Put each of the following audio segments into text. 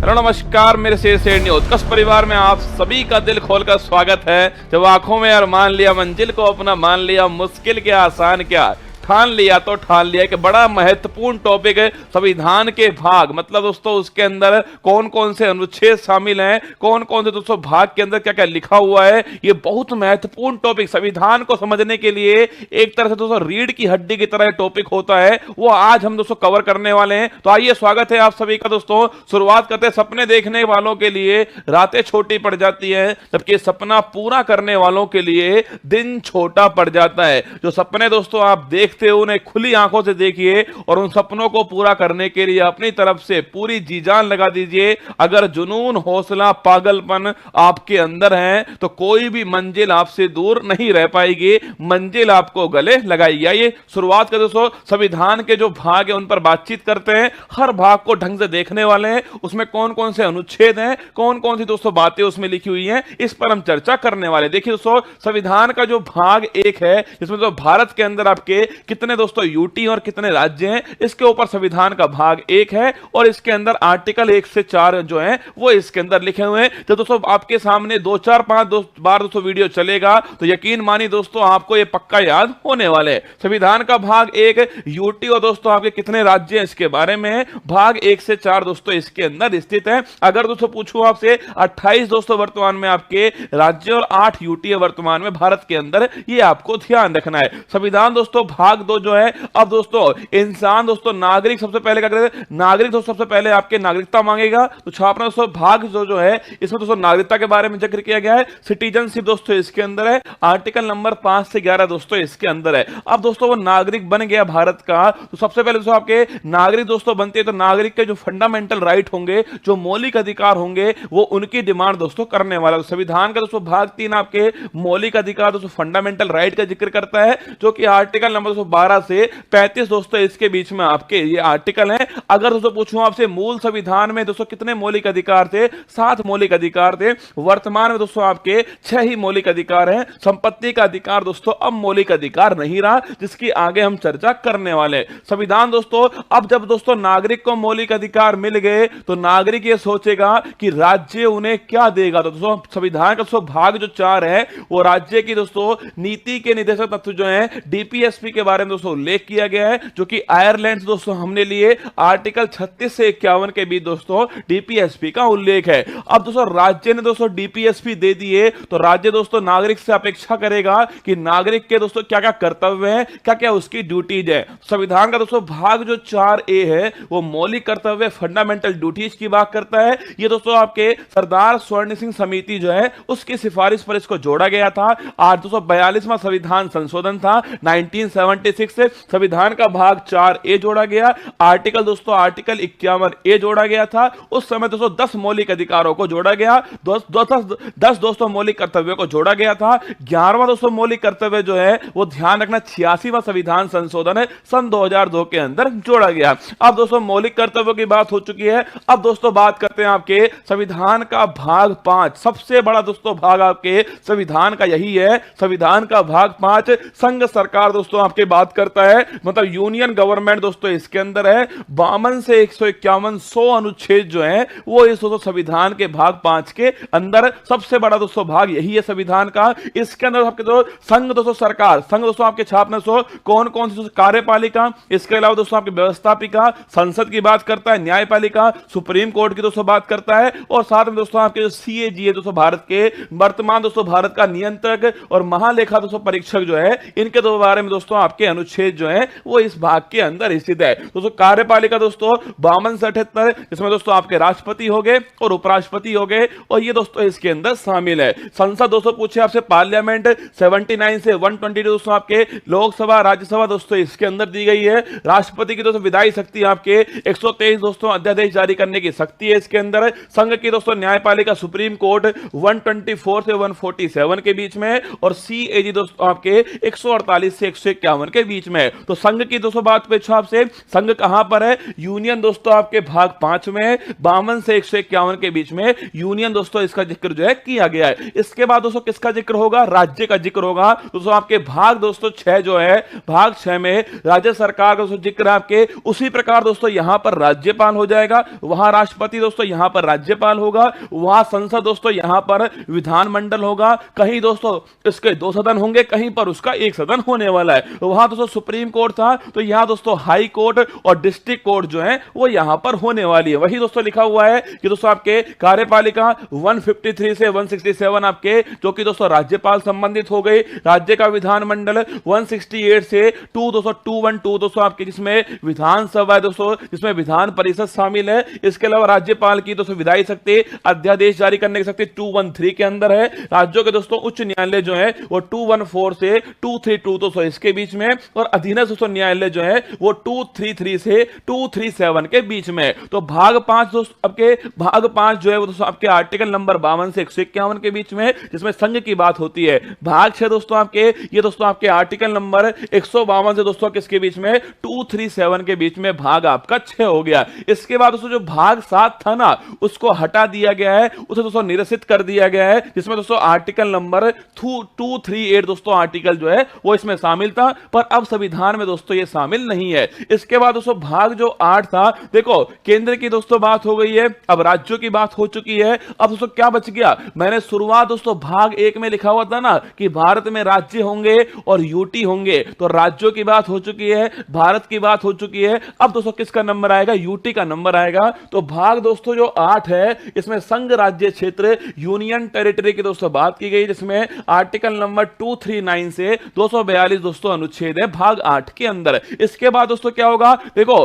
Hello नमस्कार, मेरे से न्यूज कस परिवार में आप सभी का दिल खोलकर स्वागत है। जब आंखों में अरमान लिया, मंजिल को अपना मान लिया, मुश्किल क्या आसान क्या ठान लिया तो ठान लिया। एक बड़ा महत्वपूर्ण टॉपिक है संविधान के भाग, मतलब दोस्तों उसके अंदर कौन कौन से अनुच्छेद शामिल हैं, कौन कौन से दोस्तों भाग के अंदर क्या क्या लिखा हुआ है। ये बहुत महत्वपूर्ण टॉपिक, संविधान को समझने के लिए एक तरह से दोस्तों रीढ़ की हड्डी की तरह टॉपिक होता है, वो आज हम दोस्तों कवर करने वाले हैं। तो आइए, स्वागत है आप सभी का दोस्तों। शुरुआत करते हैं। सपने देखने वालों के लिए रातें छोटी पड़ जाती हैं, जबकि सपना पूरा करने वालों के लिए दिन छोटा पड़ जाता है। जो सपने दोस्तों आप देख उन्हें खुली आंखों से देखिए और उन सपनों को पूरा करने के लिए अपनी तरफ से पूरी जी जान लगा दीजिए। अगर जुनून, हौसला, पागलपन आपके अंदर है तो कोई भी मंजिल आपसे दूर नहीं रह पाएगी, मंजिल आपको गले लगाएगी। आइए शुरुआत कर दोस्तों, संविधान के जो भाग है उन पर बातचीत करते हैं। हर भाग को ढंग से देखने वाले हैं, उसमें कौन कौन से अनुच्छेद हैं, कौन कौन सी दोस्तों बातें उसमें लिखी हुई हैं, इस पर हम चर्चा करने वाले। देखिए दोस्तों, संविधान का जो भाग एक है, जिसमें तो भारत के अंदर आपके कितने दोस्तों यूटी और कितने राज्य हैं, इसके ऊपर संविधान का भाग एक है और इसके अंदर आर्टिकल 1 से 4 जो है वो इसके अंदर लिखे हुए हैं। तो दोस्तों आपके सामने 2 4 5 बार दोस्तों वीडियो चलेगा तो यकीन मानिए दोस्तों आपको ये पक्का याद होने वाले हैं। संविधान का भाग 1 यूटी और दोस्तों आपके कितने राज्य हैं इसके बारे में, भाग 1 से 4 दोस्तों इसके अंदर स्थित है। अगर दोस्तों पूछूं आपसे, 28 दोस्तों वर्तमान में आपके राज्य और 8 यूटी है वर्तमान में भारत के अंदर, ये आपको ध्यान रखना है। संविधान दोस्तों भाग 2 जो है, अब दोस्तों इंसान दोस्तों नागरिक सबसे पहले क्या करें, नागरिक दोस्तों सबसे पहले आपके नागरिकता मांगेगा। तो छापना दोस्तों भाग जो है इसमें दोस्तों नागरिकता के बारे में जिक्र किया गया है। सिटीजनशिप दोस्तों इसके अंदर है, आर्टिकल नंबर 5 से 11 दोस्तों इसके अंदर है। अब दोस्तों वो नागरिक बन गया भारत का, तो सबसे पहले दोस्तों आपके नागरिक दोस्तों बनते हैं तो नागरिक के जो फंडामेंटल राइट होंगे, जो मौलिक अधिकार होंगे, वो उनकी डिमांड दोस्तों करने वाला। संविधान का दोस्तों भाग 3 आपके मौलिक अधिकार दोस्तों फंडामेंटल राइट का जिक्र करता है, जो कि आर्टिकल नंबर 12 से 35 दोस्तों इसके बीच में आपके ये आर्टिकल हैं। अगर दोस्तों पूछूं आपसे, मूल संविधान में दोस्तों कितने मौलिक अधिकार थे, 7 मौलिक अधिकार थे। वर्तमान में दोस्तों आपके 6 ही मौलिक अधिकार हैं। संपत्ति का अधिकार दोस्तों अब मौलिक अधिकार नहीं रहा, जिसकी आगे हम चर्चा करने वाले। संविधान दोस्तों, अब जब दोस्तों नागरिक को मौलिक अधिकार मिल गए तो नागरिक ये सोचेगा कि राज्य उन्हें क्या देगा। तो दोस्तों संविधान का दोस्तों भाग जो 4 है वो राज्य की दोस्तों नीति के निर्देशक तत्व जो है डीपीएसपी के बारे में दोस्तों उल्लेख किया गया है, जो कि आयरलैंड दोस्तों हमने लिए आर्टिकल 36 से 51 के बीच दोस्तों डीपीएसपी का उल्लेख है। अब दोस्तों राज्य ने दोस्तों डीपीएसपी दे दिए तो राज्य दोस्तों नागरिक से अपेक्षा करेगा कि नागरिक के दोस्तों क्या क्या कर्तव्य है, क्या क्या उसकी ड्यूटीज है। संविधान का दोस्तों भाग जो 4A है वो मौलिक कर्तव्य फंडामेंटल ड्यूटीज की बात करता है। ये दोस्तों आपके सरदार स्वर्ण सिंह समिति जो है उसकी सिफारिश पर इसको जोड़ा गया था। आज 242वां संविधान संशोधन था 1976 से संविधान का भाग 4A जोड़ा गया। आर्टिकल 51A जोड़ा गया था। उस समय दोस्तों 10 मौलिक अधिकारों को जोड़ा गया, 10 दोस्तों मौलिक कर्तव्यों को जोड़ा गया था। 11वां दोस्तों मौलिक कर्तव्य जो है वो ध्यान रखना 86वां संविधान संशोधन है सन 2002 के अंदर जोड़ा गया। अब दोस्तों मौलिक कर्तव्यों की बात हो चुकी है। अब दोस्तों बात करते हैं आपके संविधान का भाग 5, सबसे बड़ा दोस्तों भाग आपके संविधान का यही है। संविधान का भाग 5 संघ सरकार दोस्तों आपके बात करता है, मतलब यूनियन गवर्नमेंट दोस्तों इसके अंदर है। 52 से 151 100 अनुच्छेद जो है वो इस दोस्तों संविधान के भाग 5 के अंदर सबसे बड़ा दोस्तों भाग यही है संविधान का। इसके अंदर आपके जो संघ दोस्तों सरकार, संघ दोस्तों आपके छापने सो कौन कौन सी कार्यपालिका, इसके अलावा दोस्तों आपकी व्यवस्थापिका, संसद की बात करता है, न्यायपालिका, सुप्रीम कोर्ट की दोस्तों बात करता है, और साथ में दोस्तों आपके जो सीएजी है दोस्तों भारत के वर्तमान दोस्तों भारत का नियंत्रक और महालेखा दोस्तों परीक्षक जो है, इनके दो बारे में दोस्तों आपके अनुच्छेद जो है वो इस भाग के अंदर स्थित है। दोस्तों कार्यपालिका दोस्तों 52 से 78, इसमें दोस्तों आपके राष्ट्रपति हो गए और उपराष्ट्रपति हो गए, और ये दोस्तों इसके अंदर शामिल है। संसद दोस्तों पूछे आपसे पार्लियामेंट 79 से 122 दोस्तों आपके लोकसभा राज्यसभा दोस्तों इसके अंदर दी गई है। राष्ट्रपति की दोस्तों विधायी शक्ति आपके 123 दोस्तों अध्यादेश जारी करने की शक्ति है इसके अंदर। संघ की दोस्तों न्यायपालिका सुप्रीम कोर्ट 124 से 147 के बीच में, और सीएजी दोस्तों आपके 148 से 151 के बीच में है। तो संघ की दोस्तों बात पूछो आपसे, संघ कहां पर है? यूनियन दोस्तों आपके भाग 5 में है, 52 से 151 के बीच में यूनियन दोस्तों इसका जिक्र जो है किया गया है। इसके बाद दोस्तों किसका जिक्र होगा? राज्य का जिक्र होगा। दोस्तों आपके भाग दोस्तों 6 जो है, भाग 6 में राज्य सरकार का दोस्तों जिक्र आपके, उसी प्रकार दोस्तों यहां पर राज्यपाल हो जाएगा, वहां राष्ट्रपति दोस्तों यहां पर राज्यपाल होगा, वहां संसद दोस्तों यहां पर विधानमंडल होगा, कहीं दोस्तों इसके 2 सदन होंगे, कहीं पर उसका 1 सदन होने वाला है। वहां दोस्तों सुप्रीम कोर्ट था, तो यहां दोस्तों हाई कोर्ट और डिस्ट्रिक्ट कोर्ट जो है वो यहां पर होने वाली है। वही दोस्तों लिखा हुआ है कि दोस्तों आपके कार्यपालिका 153 से 167 आपके, जो कि दोस्तों राज्यपाल संबंधित हो गई। राज्य का विधानमंडल 168 से 212 दोस्तों आपके, जिसमें विधानसभा है दोस्तों, जिसमें विधान परिषद शामिल है। इसके अलावा राज्यपाल की दोस्तों विधायी शक्ति, अध्यादेश जारी करने की शक्ति 213 के अंदर है। राज्यों के दोस्तों उच्च न्यायालय जो है वो 214 से 232 दोस्तों इसके बीच में, और अधीनस्थ दोस्तों न्यायालय जो है वो 233 से 237 के बीच में। तो भाग 5 दोस्तों आपके, भाग 5 जो है वो दोस्तों आपके आर्टिकल नंबर 52 से 151 के बीच में, जिसमें संघ की बात होती है। भाग 6 दोस्तों आपके, ये दोस्तों आपके आर्टिकल नंबर 152 से दोस्तों किसके बीच में? 237 के बीच में भाग आपका 6 हो गया। इसके बाद दोस्तों जो भाग 7 था ना, उसको हटा दिया गया है, उसे दोस्तों निरसित कर दिया गया है, जिसमें दोस्तों आर्टिकल नंबर 238 दोस्तों आर्टिकल जो है वो इसमें शामिल था, पर अब संविधान में दोस्तों ये शामिल नहीं है। इसके बाद दोस्तों भाग जो 8 था, देखो केंद्र की दोस्तों बात हो गई है, अब राज्यों की बात हो चुकी है। अब दोस्तों क्या बच गया? मैंने शुरुआत दोस्तों भाग 1 में लिखा हुआ था ना कि भारत में राज्य होंगे और यूटी होंगे, तो राज्यों की बात हो चुकी है, भारत की बात हो चुकी है। अब दोस्तों किसका नंबर आएगा? यूटी का नंबर आएगा। तो भाग दोस्तों जो 8 है, इसमें संघ राज्य क्षेत्र यूनियन टेरिटरी की दोस्तों बात की गई, जिसमें आर्टिकल नंबर 239 से 242 दोस्तों अनुच्छेद है भाग 8 के अंदर। इसके बाद दोस्तों क्या होगा? देखो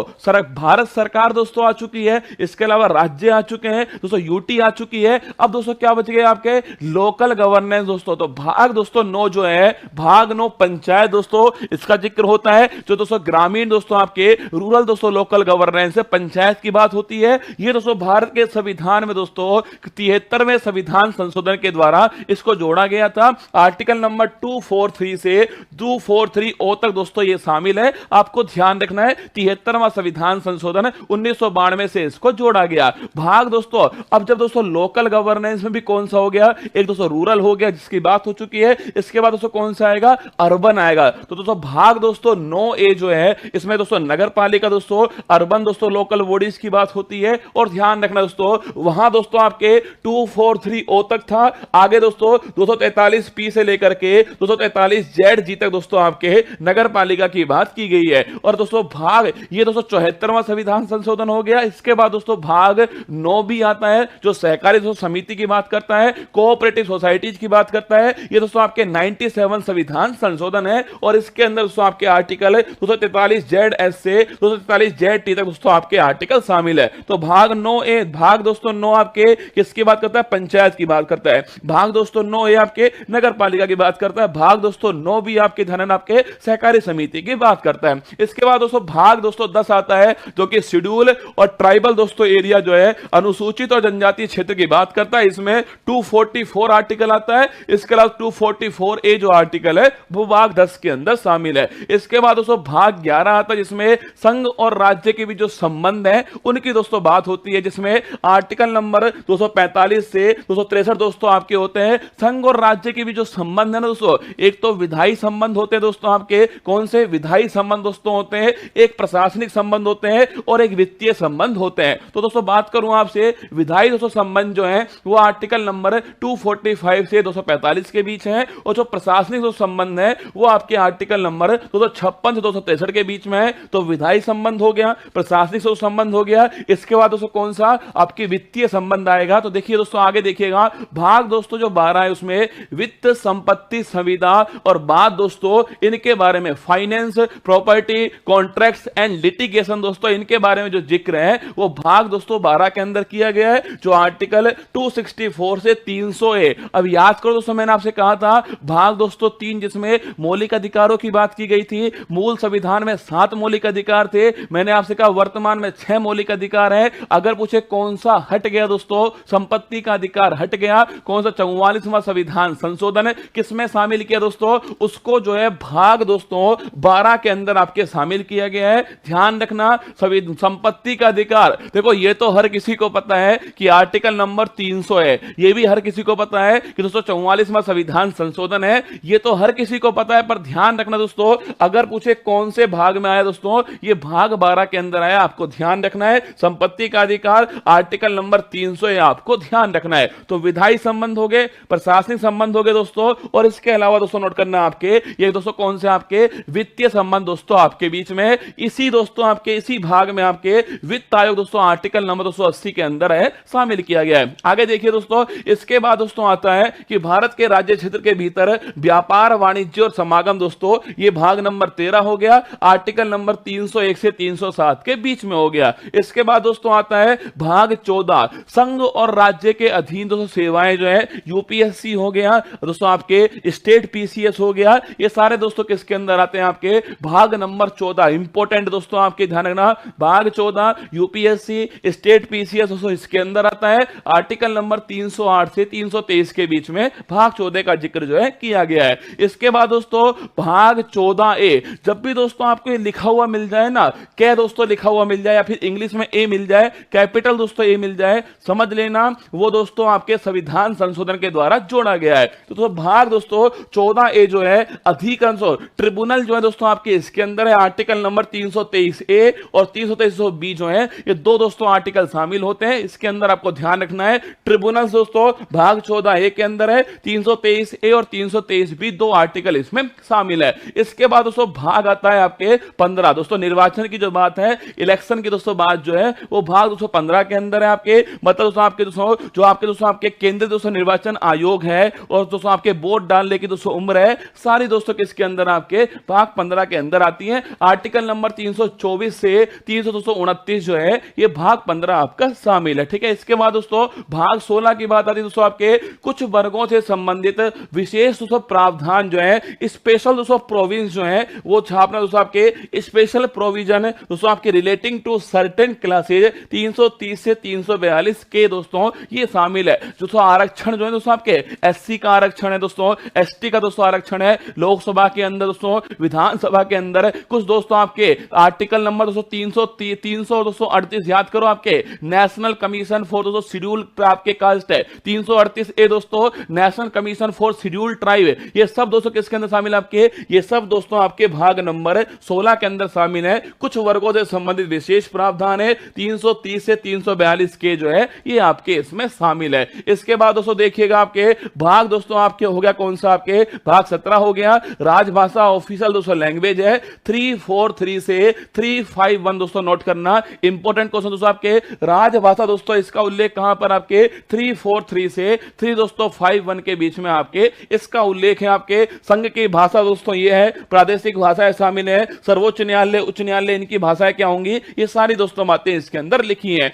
भारत सरकार दोस्तों आ चुकी है, इसके अलावा राज्य आ चुके हैं दोस्तों, यूटी आ चुकी है। अब दोस्तों क्या बच गए आपके? लोकल गवर्नेंस दोस्तों। तो भाग दोस्तों 9 जो है, भाग 9 पंचायत दोस्तों, इसका जिक्र होता है। जो दोस्तों ग्रामीण दोस्तों आपके, रूरल दोस्तों लोकल गवर्नेंस है, पंचायत की बात होती है। ये दोस्तों भारत के संविधान में दोस्तों 73वें संविधान संशोधन के द्वारा इसको जोड़ा गया था। आर्टिकल नंबर 243 से 243 तक दोस्तों ये शामिल है। आपको ध्यान रखना है 73वां संविधान संशोधन 1992 से इसको जोड़ा गया। भाग दोस्तों, अब जब दोस्तों लोकल गवर्नेंस में भी कौन सा हो गया? एक दोस्तों रूरल हो गया, जिसकी बात हो चुकी है। इसके बाद दोस्तों कौन सा आएगा? अर्बन आएगा। तो दोस्तों भाग दोस्तों 9A जो है, इसमें दोस्तों नगर पालिका दोस्तों, अर्बन दोस्तों लोकल बॉडीज की बात होती है। और ध्यान रखना दोस्तों, वहां दोस्तों आपके 243 तक था। आगे दोस्तों 243P से लेकर के 243ZG तक दोस्तों आपके नगर पालिका की बात की गई है। और दोस्तों भाग, ये दोस्तों 74वां संविधान संशोधन हो गया। इसके बाद दोस्तों भाग 9 भी आता है, जो सहकारी दोस्तों समिति की बात करता है, कोऑपरेटिव सोसाइटीज की बात करता है। ये दोस्तों आपके 97 संविधान संशोधन है, और इसके अंदर दोस्तों आपके आर्टिकल 243ZS से 243ZT तक दोस्तों आपके आर्टिकल शामिल है। तो भाग 9A, भाग दोस्तों 9 आपके किसकी बात करता है? पंचायत की बात करता है। भाग दोस्तों 9A आपके नगर पालिका की बात करता है। भाग दोस्तों 9B आपके धनन आपके सहकारी समिति की बात करता है। इसके बाद दोस्तों भाग दोस्तों 10 आता है, जो कि शेड्यूल और ट्राइबल दोस्तों एरिया जो है, अनुसूचित और जनजातीय क्षेत्र की बात करता है। इसमें 244 आर्टिकल आता है। इसके अलावा 244A जो आर्टिकल है वो भाग 10 के अंदर शामिल है। इसके बाद दोस्तों भाग 11 आता है, जिसमें संघ और राज्य के भी जो संबंध है उनकी दोस्तों बात होती है, जिसमें आर्टिकल नंबर 245 से 263 दोस्तों आपके होते हैं। संघ और राज्य के भी जो संबंध है ना दोस्तों, एक तो विधायी संबंध होते हैं दोस्तों आपके, कौन से विधायी संबंध दोस्तों होते हैं, एक प्रशासनिक संबंध होते हैं, और एक वित्तीय संबंध होते हैं। तो दोस्तों बात करूं आपसे, विधायी दोस्तों संबंध जो है वो आर्टिकल नंबर 245 से 245 के बीच है, और जो प्रशासनिक जो संबंध है वो आपके आर्टिकल नंबर 256 से 263 के बीच में है। तो विधायी संबंध हो गया, प्रशासनिक जो संबंध हो गया। इसके बाद दोस्तों कौन सा? आपकी वित्तीय संबंध आएगा। तो देखिए दोस्तों आगे देखिएगा, भाग दोस्तों जो 12 है उसमें वित्त, संपत्ति, संविदा, और बात दोस्तों इनके बारे में finance, property, contracts and litigation दोस्तों, इनके बारे में जो जिक्र है वो भाग दोस्तों 12 के अंदर किया गया है, जो आर्टिकल 264 से 300A। अब याद करो दोस्तों, मैंने आपसे कहा था भाग दोस्तों 3, जिसमें मौलिक अधिकारों की बात की गई थी। मूल संविधान में 7 मौलिक अधिकार थे, मैंने आपसे कहा वर्तमान में 6 मौलिक अधिकार है। अगर पूछे कौन सा हट गया दोस्तों, संपत्ति का अधिकार हट गया। कौन सा? 44वां संविधान संशोधन किसमें शामिल किया दोस्तों? उसको जो है भाग दोस्तों 12 के अंदर आपके शामिल किया गया है। ध्यान रखना, सभी संपत्ति का अधिकार, देखो ये तो हर किसी को पता है कि आर्टिकल नंबर 300 है, ये भी हर किसी को पता है कि दोस्तों 44वां संविधान संशोधन है, ये तो हर किसी को पता है। पर ध्यान रखना दोस्तों, अगर पूछे कौन से भाग में आया दोस्तों, ये भाग 12 के अंदर आया, आपको ध्यान रखना है। संपत्ति का अधिकार आर्टिकल नंबर 300 है, आपको ध्यान रखना है। तो विधायी संबंध हो गए, प्रशासनिक संबंध हो गए दोस्तों, और इसके अलावा दोस्तों नोट करना आपके ये दोस्तों कौन से आपके वित्तीय संबंध दोस्तों आपके बीच में, इसी दोस्तों आपके इसी भाग में आपके वित्त आयोग दोस्तों आर्टिकल नंबर 280 के अंदर है शामिल किया गया है। आगे देखिए दोस्तों, इसके बाद दोस्तों आता है कि भारत के राज्य क्षेत्र के भीतर व्यापार, वाणिज्य और समागम दोस्तों, ये भाग नंबर 13 हो गया, आर्टिकल नंबर 301 से 307 के बीच में हो गया। इसके बाद दोस्तों आता है भाग 14, संघ और राज्य के अधीन दोस्तों सेवाएं जो है, यूपीएससी हो गया दोस्तों, आपके स्टेट पीसीएस हो गया, ये सारे दोस्तों किसके अंदर आते हैं, आपके भाग नंबर 14। इंपॉर्टेंट दोस्तों आपके ध्यान रखना, भाग 14 यूपीएससी स्टेट पीसीएस दोस्तों इसके अंदर आता है। आर्टिकल नंबर 308 से 323 के बीच में भाग 14 का जिक्र जो है किया गया है। इसके बाद दोस्तों भाग 14A, जब भी दोस्तों आपको ये लिखा हुआ मिल जाए ना, क्या दोस्तों लिखा हुआ मिल जाए या फिर इंग्लिश में ए मिल जाए, कैपिटल दोस्तों ए मिल जाए, समझ लेना वो दोस्तों आपके संविधान संशोधन के द्वारा जोड़ा गया है। तो भाग दोस्तों 14A जो है अधिकरण ट्रिब्यूनल जो है दोस्तों आपके इसके अंदर है। आर्टिकल नंबर 323A और 323B जो है, ये दो दोस्तों आर्टिकल शामिल होते हैं। इसके अंदर आपको ध्यान रखना है, ट्रिब्यूनल दोस्तों भाग 14A के अंदर है, 323A और 323B दो आर्टिकल इसमें शामिल है। इसके बाद दोस्तों भाग आता है आपके 15 दोस्तों, निर्वाचन की जो बात है, इलेक्शन की दोस्तों बात जो है, वो भाग दोस्तों 15 के अंदर है आपके, मतलब दोस्तों आपके दोस्तों जो आपके दोस्तों आपके केंद्रीय दोस्तों निर्वाचन आयोग है और दोस्तों आपके वोट डालने की दोस्तों उम्र है, सारी दोस्तों किसके अंदर आपके भाग 15 के अंदर आती है। आर्टिकल नंबर 324 से 329 जो है, ये भाग 15 आपका शामिल है। ठीक है, इसके बाद दोस्तों भाग 16 की बात आती है दोस्तों, आपके कुछ वर्गों से संबंधित विशेष दोस्तों प्रावधान जो है, स्पेशल दोस्तों प्रोविंस जो है, वो छापना दोस्तों आपके स्पेशल प्रोविजन दोस्तों आपके रिलेटिंग टू सर्टेन क्लासेज 330 से 342 के दोस्तों ये शामिल है। दोस्तों आरक्षण जो है दोस्तों आपके एससी का आरक्षण है दोस्तों, एसटी का दोस्तों आरक्षण है, लोकसभा के अंदर दोस्तों, विधानसभा के अंदर कुछ दोस्तों आपके आर्टिकल नंबर दोस्तों 338 याद करो, आपके नेशनल कमीशन फॉर दोस्तों शेड्यूल आपके कास्ट है 338A दोस्तों, national commission for schedule tribe, ये सब दोस्तों किसके अंदर शामिल आपके, ये सब दोस्तों आपके भाग नंबर 16 के अंदर शामिल है। कुछ वर्गों से संबंधित विशेष प्रावधान है 330 से 342 के जो है, ये आपके इसमें शामिल है। इसके बाद दोस्तों देखिएगा आपके भाग दोस्तों आपके हो गया कौन सा, आपके भाग 17 हो गया, राजभाषा ऑफिशियल दोस्तों लैंग्वेज है 343 से 351 दोस्तों नोट करना, इंपॉर्टेंट क्वेश्चन दोस्तों आपके राजभाषा दोस्तों, इसका उल्लेख कहां पर आपके 343 से 3 दोस्तों 51 के बीच में आपके इसका उल्लेख है। आपके संघ की भाषा दोस्तों ये है, प्रादेशिक भाषाएं शामिल है, सर्वोच्च न्यायालय, उच्च न्यायालय, इनकी भाषाएं क्या होंगी, ये सारी दोस्तों बातें इसके अंदर लिखी हैं।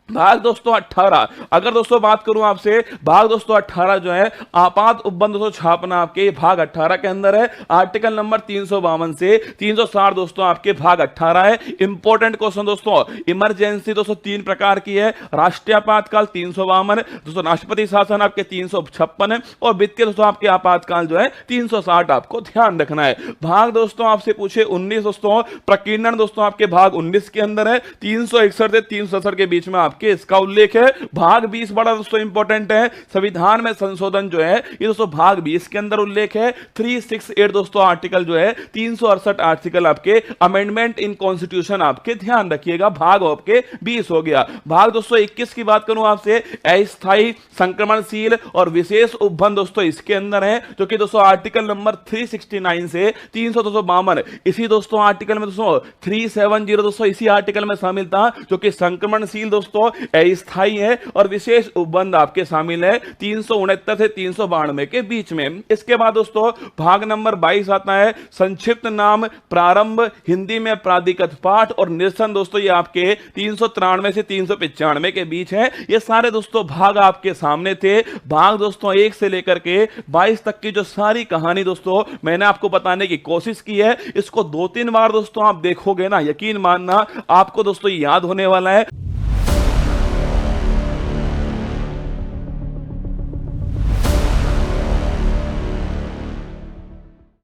भाग दोस्तों 18, अगर दोस्तों बात करूं आपसे, भाग दोस्तों 18 जो है आपात उपबंध दोस्तों छापना आपके भाग 18 के अंदर है। आर्टिकल नंबर 352 से 360 दोस्तों आपके भाग 18 है। इंपॉर्टेंट क्वेश्चन दोस्तों, इमरजेंसी दोस्तों 3 प्रकार की है, राष्ट्रीय आपातकाल 352 दोस्तों, राष्ट्रपति शासन आपके 356 और वित्तीय दोस्तों आपके आपातकाल जो है 360, आपको ध्यान रखना है। भाग दोस्तों आपसे पूछे 19 दोस्तों, प्रकीर्णन दोस्तों आपके भाग 19 के अंदर है, 361 से 367 के बीच में आपके इसका उल्लेख है। भाग 20 बड़ा दोस्तों इंपॉर्टेंट है, संविधान में संशोधन जो है, ये दोस्तों भाग 20 के अंदर उल्लेख है। 368 दोस्तों आर्टिकल जो है, 368 आर्टिकल आपके अमेंडमेंट इन कॉन्स्टिट्यूशन, आपके ध्यान रखिएगा, भाग आपके 20 हो गया। भाग दोस्तों 21 की बात करूं आपसे, अस्थायी, संक्रमणशील और विशेष उपबंध दोस्तों इसके अंदर है, जो कि दोस्तों आर्टिकल नंबर 369 से 352, इसी दोस्तों आर्टिकल में दोस्तों 370 दोस्तों इसी आर्टिकल में शामिल था, जो कि संक्रमणशील दोस्तों अस्थायी है और विशेष उपबंध आपके शामिल है 369 से 392 के बीच में। इसके बाद दोस्तों भाग नंबर 22 आता है, संक्षिप्त नाम, प्रारंभ, हिंदी में प्राधिकृत पाठ और निरसन दोस्तों, ये आपके 393 से 395 के बीच है। ये सारे दोस्तों भाग आपके सामने थे। भाग दोस्तों 1 से लेकर के 22 तक की जो सारी कहानी दोस्तों मैंने आपको बताने की कोशिश की है, इसको 2-3 बार दोस्तों आप देखोगे ना, यकीन मानना आपको दोस्तों याद होने वाला है।